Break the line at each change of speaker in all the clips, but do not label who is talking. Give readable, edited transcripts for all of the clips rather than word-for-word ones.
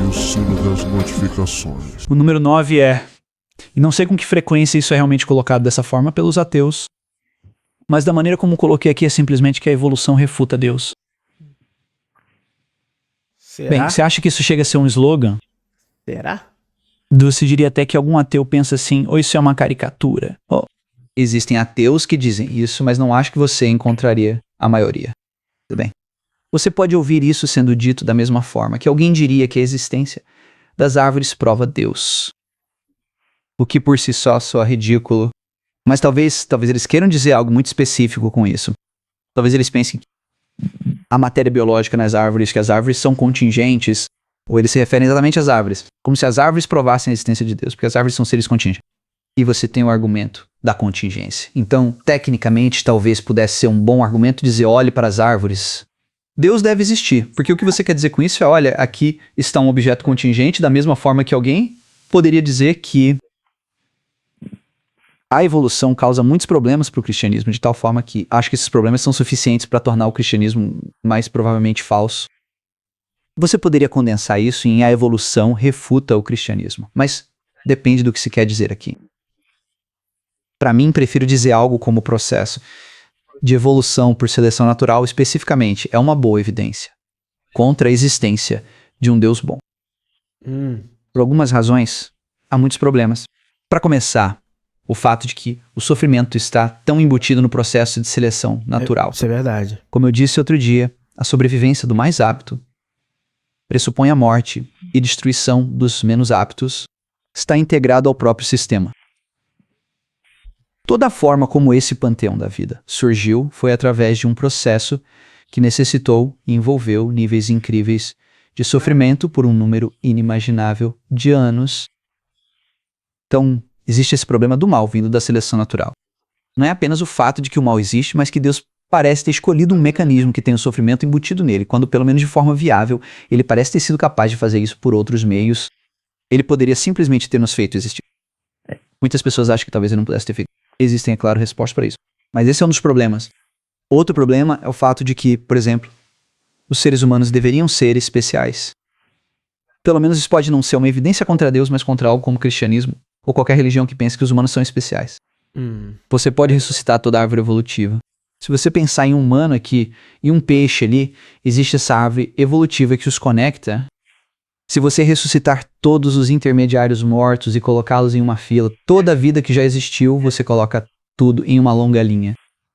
o sino das notificações.
O número 9 é... E não sei com que frequência isso é realmente colocado dessa forma pelos ateus, mas da maneira como coloquei aqui é simplesmente que a evolução refuta Deus.
Será?
Bem, você acha que isso chega a ser um slogan?
Será?
Você diria até que algum ateu pensa assim, ou isso é uma caricatura? Oh, existem ateus que dizem isso, mas não acho que você encontraria a maioria. Tudo bem. Você pode ouvir isso sendo dito da mesma forma que alguém diria que a existência das árvores prova Deus. O que por si só soa ridículo. Mas talvez eles queiram dizer algo muito específico com isso. Talvez eles pensem que a matéria biológica nas árvores, que as árvores são contingentes, ou eles se referem exatamente às árvores, como se as árvores provassem a existência de Deus, porque as árvores são seres contingentes. E você tem o argumento da contingência. Então, tecnicamente, talvez pudesse ser um bom argumento dizer, olhe para as árvores. Deus deve existir, porque o que você quer dizer com isso é, olha, aqui está um objeto contingente, da mesma forma que alguém poderia dizer que a evolução causa muitos problemas para o cristianismo, de tal forma que acho que esses problemas são suficientes para tornar o cristianismo mais provavelmente falso. Você poderia condensar isso em a evolução refuta o cristianismo, mas depende do que se quer dizer aqui. Para mim, prefiro dizer algo como o processo de evolução por seleção natural, especificamente, é uma boa evidência contra a existência de um Deus bom. Por algumas razões, há muitos problemas. Para começar, o fato de que o sofrimento está tão embutido no processo de seleção natural.
Isso é verdade.
Como eu disse outro dia, a sobrevivência do mais apto pressupõe a morte e destruição dos menos aptos, está integrado ao próprio sistema. Toda a forma como esse panteão da vida surgiu foi através de um processo que necessitou e envolveu níveis incríveis de sofrimento por um número inimaginável de anos. Então, existe esse problema do mal vindo da seleção natural. Não é apenas o fato de que o mal existe, mas que Deus parece ter escolhido um mecanismo que tem o sofrimento embutido nele, quando pelo menos de forma viável, ele parece ter sido capaz de fazer isso por outros meios. Ele poderia simplesmente ter nos feito existir. Muitas pessoas acham que talvez ele não pudesse ter feito. Existem, é claro, respostas para isso. Mas esse é um dos problemas. Outro problema é o fato de que, por exemplo, os seres humanos deveriam ser especiais. Pelo menos isso pode não ser uma evidência contra Deus, mas contra algo como o cristianismo, ou qualquer religião que pense que os humanos são especiais. Você pode ressuscitar toda a árvore evolutiva. Se você pensar em um humano aqui e um peixe ali, existe essa árvore evolutiva que os conecta. Se você ressuscitar todos os intermediários mortos e colocá-los em uma fila, toda a vida que já existiu, você coloca tudo em uma longa linha.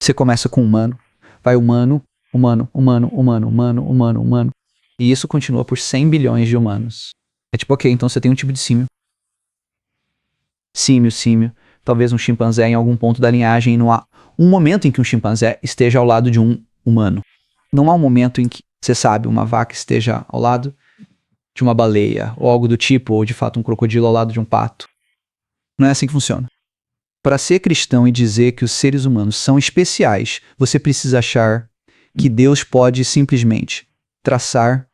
Você começa com humano, vai humano, humano, humano, humano, humano, humano, humano. E isso continua por 100 bilhões de humanos. É tipo, ok, então você tem um tipo de símio. Símio, talvez um chimpanzé em algum ponto da linhagem, e não há um momento em que um chimpanzé esteja ao lado de um humano. Não há um momento em que, você sabe, uma vaca esteja ao lado de uma baleia, ou algo do tipo, ou de fato um crocodilo ao lado de um pato. Não é assim que funciona. Para ser cristão e dizer que os seres humanos são especiais, você precisa achar que Deus pode simplesmente traçar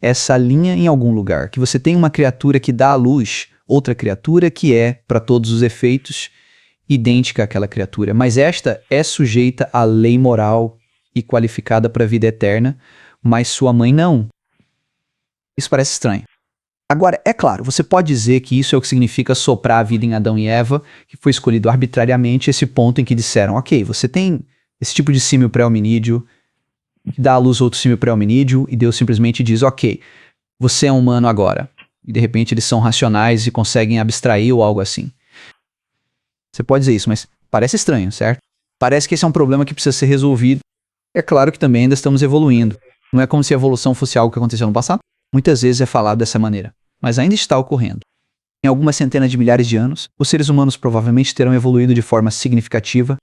essa linha em algum lugar, que você tem uma criatura que dá à luz outra criatura que é, para todos os efeitos, idêntica àquela criatura, mas esta é sujeita à lei moral e qualificada para a vida eterna, mas sua mãe não. Isso parece estranho. Agora, é claro, você pode dizer que isso é o que significa soprar a vida em Adão e Eva, que foi escolhido arbitrariamente esse ponto em que disseram, ok, você tem esse tipo de símio pré-hominídeo, que dá à luz outro símio pré-hominídeo, e Deus simplesmente diz, ok, você é um humano agora. E de repente eles são racionais e conseguem abstrair ou algo assim. Você pode dizer isso, mas parece estranho, certo? Parece que esse é um problema que precisa ser resolvido. É claro que também ainda estamos evoluindo. Não é como se a evolução fosse algo que aconteceu no passado. Muitas vezes é falado dessa maneira, mas ainda está ocorrendo. Em algumas centenas de milhares de anos, os seres humanos provavelmente terão evoluído de forma significativa.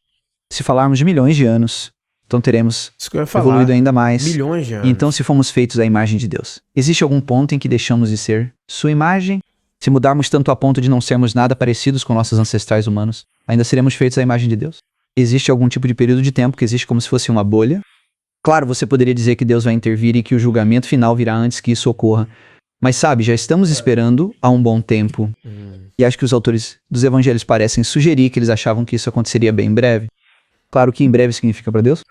Se falarmos de milhões de anos, então teremos evoluído ainda mais.
Milhões de anos.
E então, se fomos feitos à imagem de Deus, existe algum ponto em que deixamos de ser sua imagem? Se mudarmos tanto a ponto de não sermos nada parecidos com nossos ancestrais humanos, ainda seremos feitos à imagem de Deus? Existe algum tipo de período de tempo que existe como se fosse uma bolha? Claro, você poderia dizer que Deus vai intervir e que o julgamento final virá antes que isso ocorra. Mas sabe, já estamos esperando há um bom tempo. E acho que os autores dos evangelhos parecem sugerir que eles achavam que isso aconteceria bem em breve. Claro que em breve significa para Deus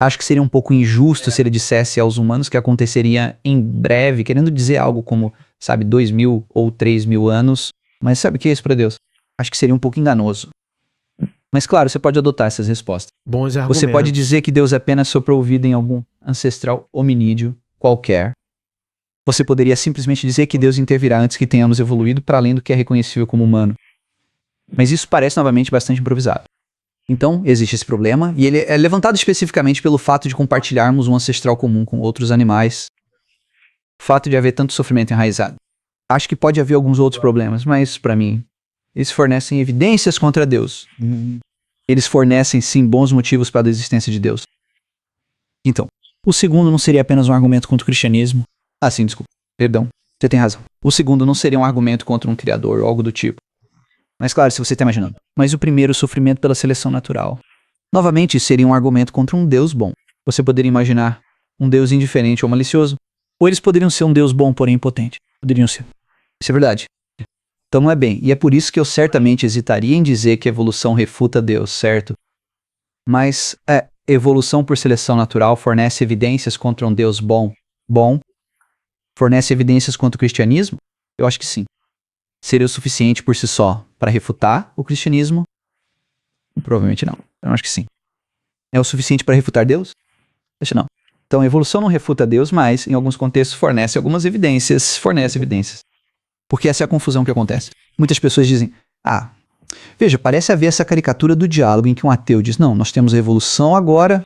Acho que seria um pouco injusto se ele dissesse aos humanos que aconteceria em breve, querendo dizer algo como, sabe, 2.000 ou 3.000 anos. Mas sabe o que é isso para Deus? Acho que seria um pouco enganoso. Mas claro, você pode adotar essas respostas.
Bons argumentos.
Você pode dizer que Deus apenas soprou o ouvido em algum ancestral hominídeo qualquer. Você poderia simplesmente dizer que Deus intervirá antes que tenhamos evoluído para além do que é reconhecível como humano. Mas isso parece novamente bastante improvisado. Então, existe esse problema, e ele é levantado especificamente pelo fato de compartilharmos um ancestral comum com outros animais. O fato de haver tanto sofrimento enraizado. Acho que pode haver alguns outros problemas, mas, para mim, eles fornecem evidências contra Deus. Eles fornecem, sim, bons motivos para a existência de Deus. Então, o segundo não seria apenas um argumento contra o cristianismo. Ah, sim, desculpa. Perdão. Você tem razão. O segundo não seria um argumento contra um criador ou algo do tipo. Mas claro, se você está imaginando. Mas o primeiro, o sofrimento pela seleção natural. Novamente, isso seria um argumento contra um Deus bom. Você poderia imaginar um Deus indiferente ou malicioso. Ou eles poderiam ser um Deus bom, porém impotente. Poderiam ser. Isso é verdade. Então não é bem. E é por isso que eu certamente hesitaria em dizer que a evolução refuta Deus, certo? Mas, evolução por seleção natural fornece evidências contra um Deus bom. Fornece evidências contra o cristianismo? Eu acho que sim. Seria o suficiente por si só para refutar o cristianismo? Provavelmente não. Eu acho que sim. É o suficiente para refutar Deus? Acho que não. Então a evolução não refuta Deus, mas em alguns contextos fornece algumas evidências. Porque essa é a confusão que acontece. Muitas pessoas dizem, veja, parece haver essa caricatura do diálogo em que um ateu diz, não, nós temos a evolução agora,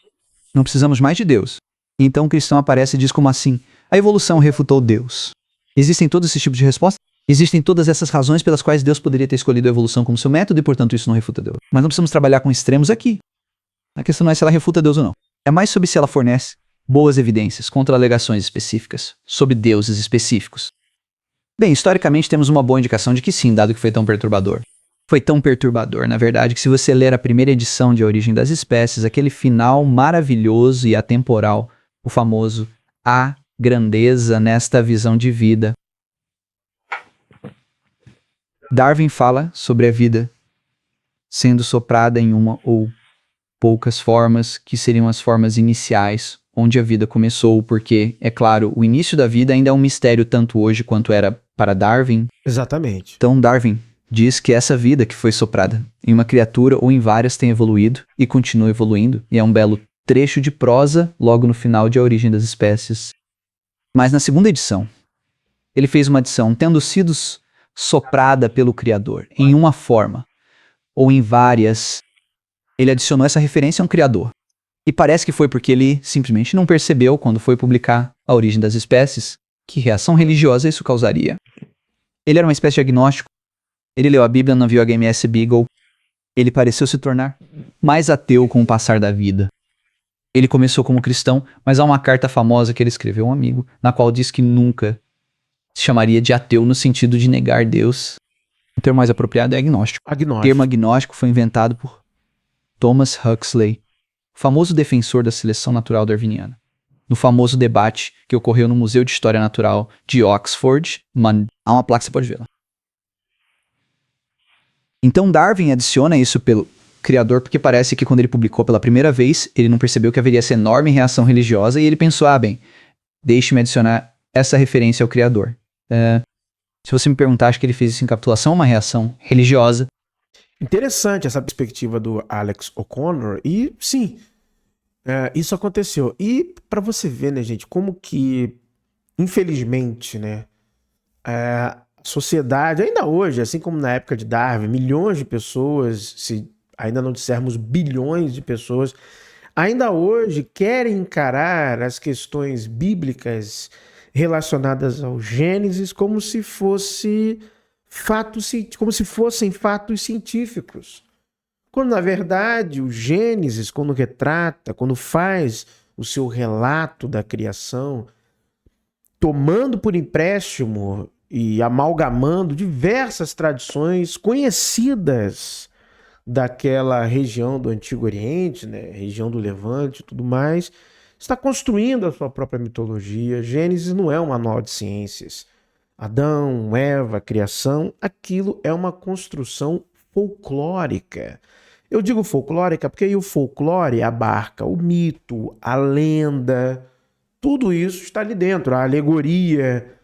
não precisamos mais de Deus. E então o cristão aparece e diz como assim, a evolução refutou Deus. Existem todos esses tipos de respostas? Existem todas essas razões pelas quais Deus poderia ter escolhido a evolução como seu método e, portanto, isso não refuta Deus. Mas não precisamos trabalhar com extremos aqui. A questão não é se ela refuta Deus ou não. É mais sobre se ela fornece boas evidências contra alegações específicas, sobre deuses específicos. Bem, historicamente temos uma boa indicação de que sim, dado que foi tão perturbador. Foi tão perturbador, na verdade, que se você ler a primeira edição de A Origem das Espécies, aquele final maravilhoso e atemporal, o famoso A grandeza nesta visão de vida. Darwin fala sobre a vida sendo soprada em uma ou poucas formas, que seriam as formas iniciais, onde a vida começou, porque, é claro, o início da vida ainda é um mistério tanto hoje quanto era para Darwin.
Exatamente.
Então Darwin diz que essa vida que foi soprada em uma criatura ou em várias tem evoluído e continua evoluindo, e é um belo trecho de prosa logo no final de A Origem das Espécies. Mas na segunda edição, ele fez uma adição, tendo sido soprada pelo Criador em uma forma ou em várias, ele adicionou essa referência a um Criador. E parece que foi porque ele simplesmente não percebeu, quando foi publicar A Origem das Espécies, que reação religiosa isso causaria. Ele era uma espécie de agnóstico, ele leu a Bíblia, não viu a HMS Beagle, ele pareceu se tornar mais ateu com o passar da vida. Ele começou como cristão, mas há uma carta famosa que ele escreveu a um amigo, na qual diz que nunca se chamaria de ateu no sentido de negar Deus. O termo mais apropriado é agnóstico. O termo agnóstico foi inventado por Thomas Huxley, famoso defensor da seleção natural darwiniana, no famoso debate que ocorreu no Museu de História Natural de Oxford. Há uma placa, você pode ver lá. Então Darwin adiciona isso pelo Criador, porque parece que quando ele publicou pela primeira vez, ele não percebeu que haveria essa enorme reação religiosa e ele pensou, deixe-me adicionar essa referência ao Criador. Se você me perguntar, acho que ele fez isso em capitulação, uma reação religiosa.
Interessante essa perspectiva do Alex O'Connor, e sim, isso aconteceu. E para você ver, né, gente, como que, infelizmente, né, a sociedade, ainda hoje, assim como na época de Darwin, milhões de pessoas, se ainda não dissermos bilhões de pessoas, ainda hoje querem encarar as questões bíblicas relacionadas ao Gênesis como se fossem fatos científicos. Quando, na verdade, o Gênesis, quando retrata, quando faz o seu relato da criação, tomando por empréstimo e amalgamando diversas tradições conhecidas daquela região do Antigo Oriente, né, região do Levante e tudo mais, está construindo a sua própria mitologia. Gênesis não é um manual de ciências. Adão, Eva, criação, aquilo é uma construção folclórica. Eu digo folclórica porque aí o folclore abarca o mito, a lenda, tudo isso está ali dentro, a alegoria.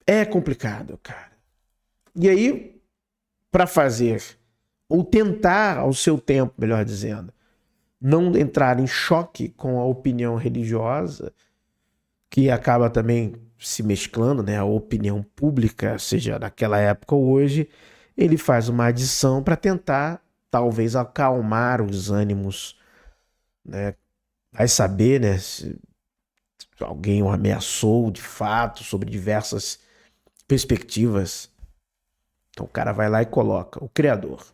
É complicado, cara. E aí, para fazer, ou tentar ao seu tempo, melhor dizendo, não entrar em choque com a opinião religiosa, que acaba também se mesclando, né? A opinião pública, seja naquela época ou hoje, ele faz uma adição para tentar, talvez, acalmar os ânimos, né? Vai saber, né? Se alguém o ameaçou de fato sobre diversas perspectivas. Então o cara vai lá e coloca o Criador.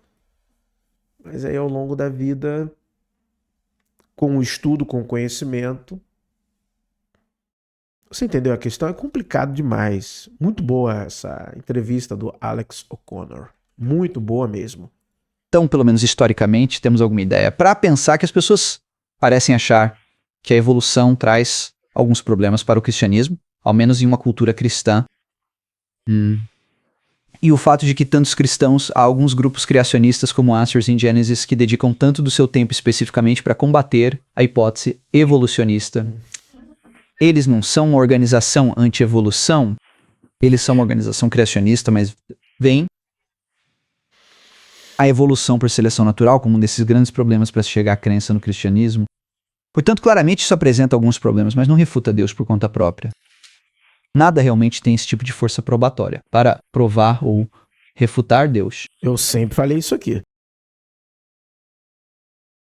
Mas aí ao longo da vida, com o estudo, com o conhecimento, você entendeu a questão? É complicado demais. Muito boa essa entrevista do Alex O'Connor. Muito boa mesmo.
Então, pelo menos historicamente, temos alguma ideia. Para pensar que as pessoas parecem achar que a evolução traz alguns problemas para o cristianismo, ao menos em uma cultura cristã. E o fato de que tantos cristãos, há alguns grupos criacionistas como Answers in Genesis que dedicam tanto do seu tempo especificamente para combater a hipótese evolucionista. Eles não são uma organização anti-evolução, eles são uma organização criacionista, mas veem a evolução por seleção natural como um desses grandes problemas para se chegar à crença no cristianismo. Portanto, claramente isso apresenta alguns problemas, mas não refuta Deus por conta própria. Nada realmente tem esse tipo de força probatória para provar ou refutar Deus.
Eu sempre falei isso aqui.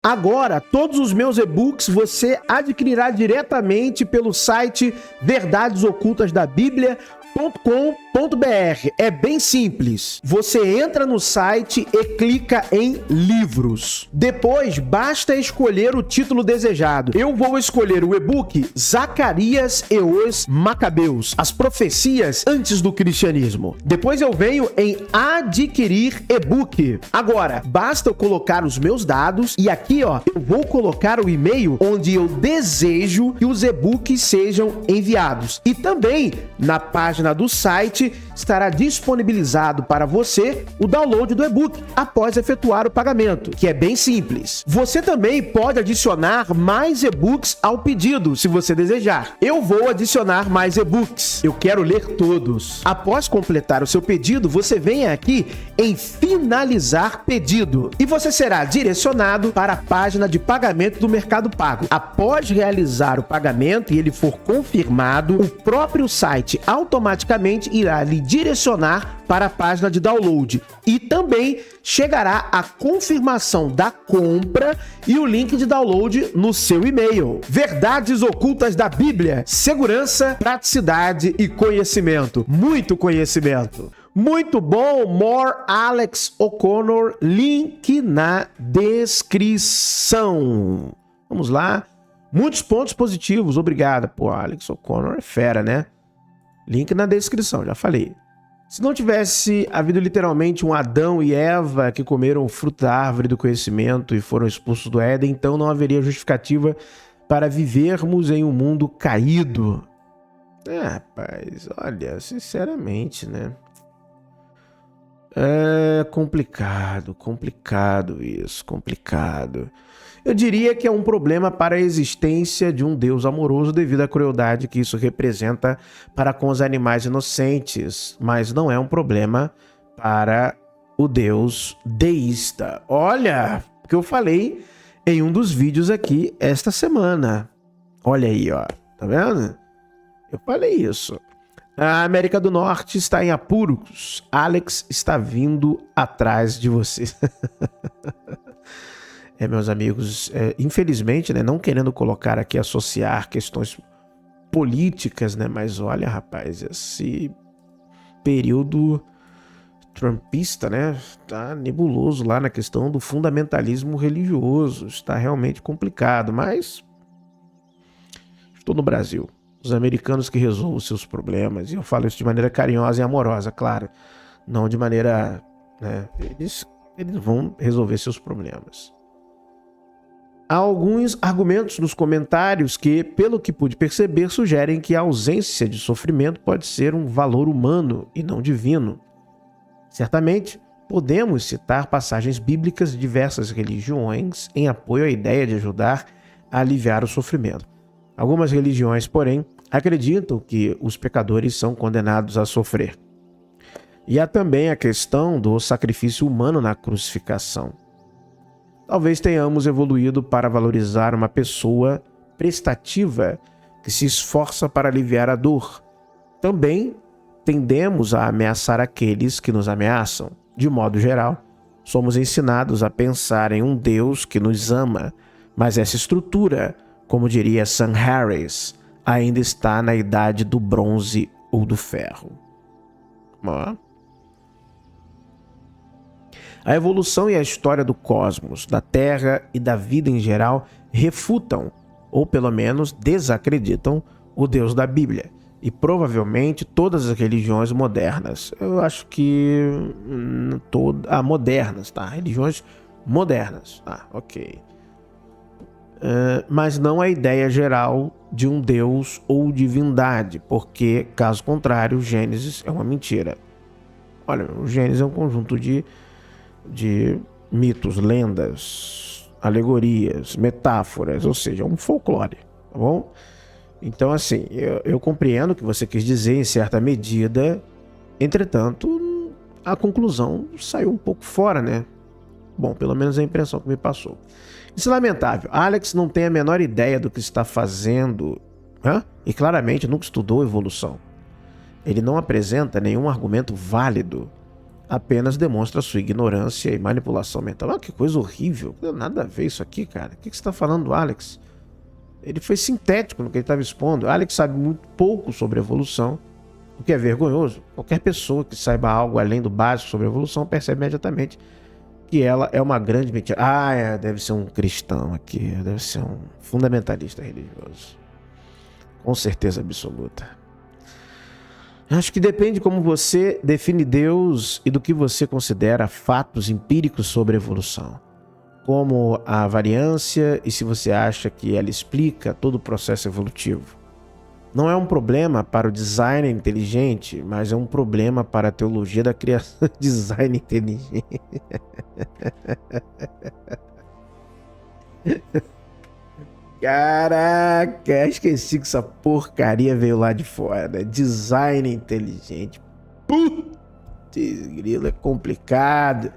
Agora, todos os meus e-books você adquirirá diretamente pelo site verdadesocultasdabiblia.com.br. É bem simples. Você entra no site e clica em livros. Depois, basta escolher o título desejado. Eu vou escolher o e-book Zacarias e os Macabeus, as profecias antes do cristianismo. Depois eu venho em adquirir e-book. Agora, basta eu colocar os meus dados e aqui, ó, eu vou colocar o e-mail onde eu desejo que os e-books sejam enviados. E também, na página do site, estará disponibilizado para você o download do e-book após efetuar o pagamento, que é bem simples. Você também pode adicionar mais e-books ao pedido, se você desejar. Eu vou adicionar mais e-books. Eu quero ler todos. Após completar o seu pedido, você vem aqui em finalizar pedido e você será direcionado para a página de pagamento do Mercado Pago. Após realizar o pagamento e ele for confirmado, o próprio site automaticamente irá lhe direcionar para a página de download e também chegará a confirmação da compra e o link de download no seu e-mail. Verdades ocultas da Bíblia, segurança, praticidade e conhecimento. Muito conhecimento. Muito bom, more Alex O'Connor, link na descrição. Vamos lá. Muitos pontos positivos, obrigado. Pô, Alex O'Connor é fera, né? Link na descrição, já falei. Se não tivesse havido literalmente um Adão e Eva que comeram o fruto da árvore do conhecimento e foram expulsos do Éden, então não haveria justificativa para vivermos em um mundo caído. Rapaz, olha, sinceramente, né? É complicado isso, complicado. Eu diria que é um problema para a existência de um Deus amoroso devido à crueldade que isso representa para com os animais inocentes, mas não é um problema para o Deus deísta. Olha o que eu falei em um dos vídeos aqui esta semana. Olha aí, ó, tá vendo? Eu falei isso. A América do Norte está em apuros. Alex está vindo atrás de você. Meus amigos, infelizmente, né, não querendo colocar aqui, associar questões políticas, né, mas olha, rapaz, esse período trumpista, né, tá nebuloso lá na questão do fundamentalismo religioso, está realmente complicado, mas estou no Brasil. Os americanos que resolvam os seus problemas, e eu falo isso de maneira carinhosa e amorosa, claro, não de maneira, né, eles vão resolver seus problemas. Há alguns argumentos nos comentários que, pelo que pude perceber, sugerem que a ausência de sofrimento pode ser um valor humano e não divino. Certamente, podemos citar passagens bíblicas de diversas religiões em apoio à ideia de ajudar a aliviar o sofrimento. Algumas religiões, porém, acreditam que os pecadores são condenados a sofrer. E há também a questão do sacrifício humano na crucificação. Talvez tenhamos evoluído para valorizar uma pessoa prestativa que se esforça para aliviar a dor. Também tendemos a ameaçar aqueles que nos ameaçam. De modo geral, somos ensinados a pensar em um Deus que nos ama, mas essa estrutura, como diria Sam Harris, ainda está na idade do bronze ou do ferro. A evolução e a história do cosmos, da Terra e da vida em geral refutam, ou pelo menos desacreditam, o Deus da Bíblia. E provavelmente todas as religiões modernas. Eu acho que modernas, tá? Religiões modernas, tá? Ok. Mas não a ideia geral de um Deus ou divindade, porque, caso contrário, o Gênesis é uma mentira. Olha, o Gênesis é um conjunto de mitos, lendas, alegorias, metáforas, ou seja, um folclore, tá bom? Então, assim, eu compreendo o que você quis dizer em certa medida, entretanto, a conclusão saiu um pouco fora, né? Bom, pelo menos a impressão que me passou. Isso é lamentável. Alex não tem a menor ideia do que está fazendo, e claramente nunca estudou evolução. Ele não apresenta nenhum argumento válido, apenas demonstra sua ignorância e manipulação mental. Que coisa horrível. Não tem nada a ver isso aqui, cara. O que você está falando, Alex? Ele foi sintético no que ele estava expondo. Alex sabe muito pouco sobre evolução, o que é vergonhoso. Qualquer pessoa que saiba algo além do básico sobre evolução percebe imediatamente que ela é uma grande mentira. Deve ser um cristão aqui, deve ser um fundamentalista religioso. Com certeza absoluta. Acho que depende de como você define Deus e do que você considera fatos empíricos sobre evolução, como a variância e se você acha que ela explica todo o processo evolutivo. Não é um problema para o design inteligente, mas é um problema para a teologia da criação. Design inteligente. Caraca, esqueci que essa porcaria veio lá de fora, né? Design inteligente. Putz, grilo, é complicado.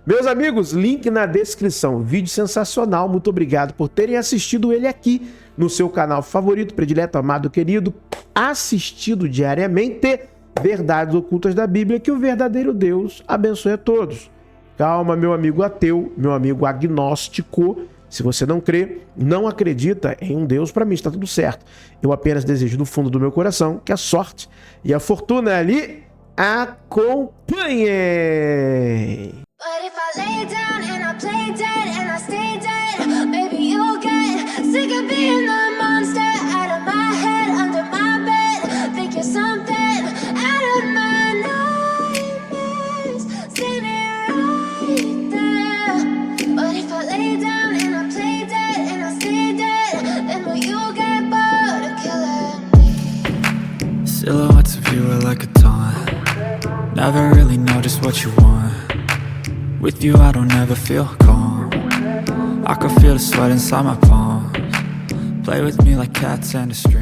Meus amigos, link na descrição. Vídeo sensacional. Muito obrigado por terem assistido ele aqui no seu canal favorito, predileto, amado, querido, assistido diariamente. Verdades ocultas da Bíblia. Que o verdadeiro Deus abençoe a todos. Calma, meu amigo ateu, meu amigo agnóstico. Se você não crê, não acredita em um Deus, para mim está tudo certo. Eu apenas desejo do fundo do meu coração que a sorte e a fortuna ali acompanhem.
But if I lay down and I play dead and I stay dead, maybe you'll get sick of being the monster out of my head, under my bed. Think you're something out of my nightmares, standing right there. But if I lay down and I play dead and I stay dead, then will you get bored of killing me?
Silhouettes of you are like a taunt. Never really know just what you want. With you I don't ever feel calm. I can feel the sweat inside my palms. Play with me like cats and a string.